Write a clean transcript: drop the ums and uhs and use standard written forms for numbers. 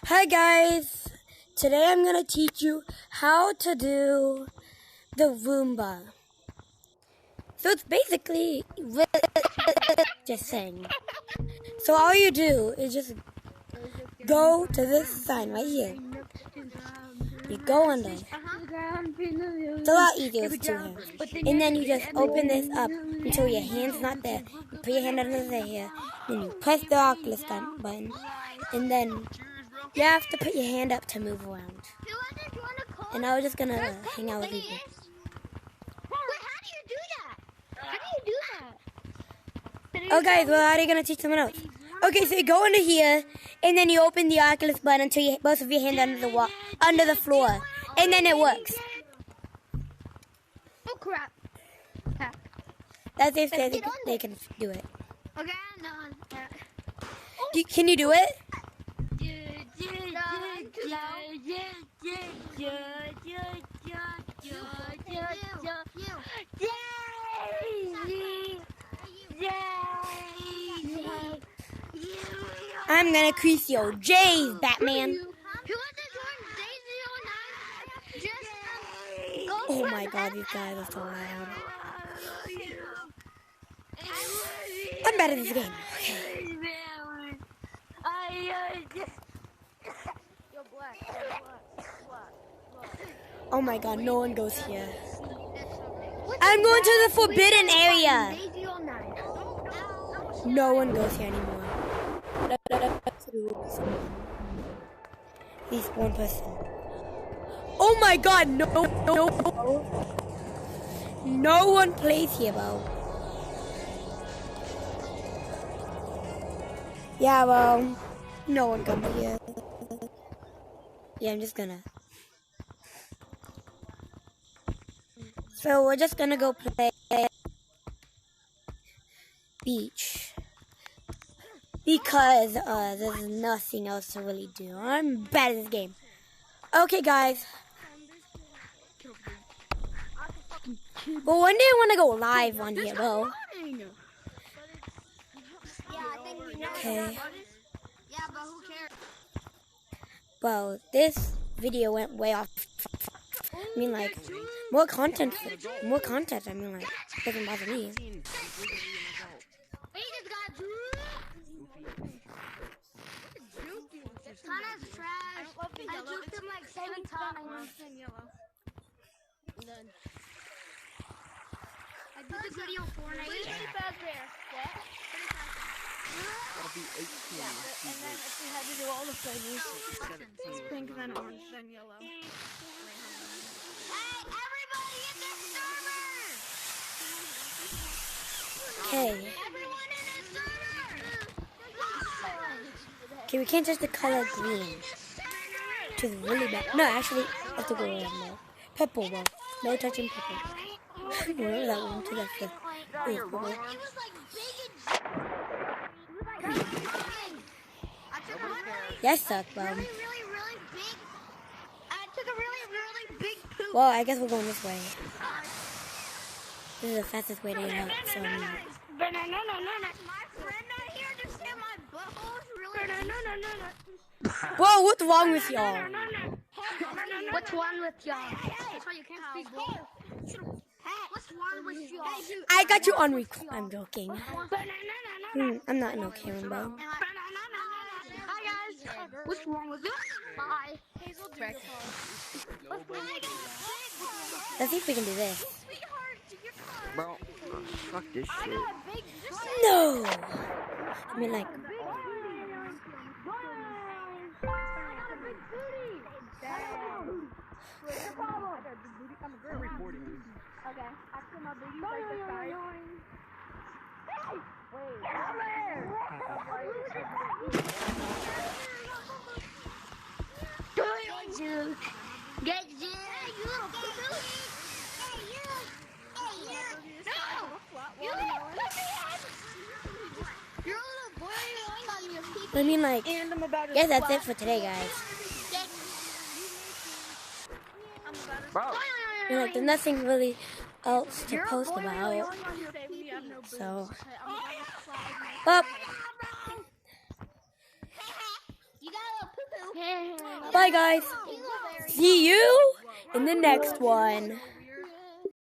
Hi guys, today I'm going to teach you how to do the roomba. So it's basically just saying. So all you do is just go to this sign right here. You go under. It's a lot easier with two hands. And then you just open this up until your hand's not there. You put your hand under here. Then you press the Oculus button. And then you have to put your hand up to move around. And I was just gonna hang out with you. Wait, how do you do that? How do you do that? Oh guys, well how are you gonna teach someone else? Okay, so you go under here, and then you open the Oculus button until you both of your hands under the floor, and then it works. Oh crap! That's if they can do it. Okay, no. Can you do it? I'm gonna crease your J's, Batman. Oh my god, these guys are so loud. I'm bad at this game. Oh my god, no one goes here. I'm going to the forbidden area. No one goes here anymore. At least one person. Oh my god, no. No one plays here, bro. Yeah, well, no one comes here. Yeah, I'm just gonna. So we're just gonna go play beach. Because there's nothing else to really do. I'm bad at this game. Okay, guys. Well, one day I want to go live on here, though. Okay. Well, this video went way off. I mean, like, more content. I mean, like, doesn't bother me. Tana's trash. I juked him like 7 times. I did the video for night. That'll be 18. Yeah, and then if we had to do all the flavors, it's pink, then orange, then yellow. Hey, everybody in the server! Okay. Everyone in the server! Okay, we can't touch the color green. Which is really bad. No, actually, I have to go around there. Purple, though. No touching purple. Whatever that one to that fifth. It was like big and... Yes, suck, bro. Really big. I took a really big poop. Well, I guess we're going this way. This is the fastest way to get out. So, My friend not here to see my butthole's really... whoa, what's wrong with y'all? What's wrong with y'all? That's why you can't speak. What's wrong with y'all? I got you on record. I'm joking. I'm not no Karen, bro. Hi guys. What's wrong with you? Bye. Let's see if we can do this. Bro, fuck this shit. No! I mean, like... I'm recording you. Okay, after my booty like the side. Wait, Get you, you little poo-poo. Hey, you. No! You little poo-poo. You're a little boy. I mean, like... and I'm about to Yeah, that's it for today, guys. Bro. I mean, like, there's nothing really else to post about. So... Well... You got a little poo-poo. Bye, guys. See you in the next one.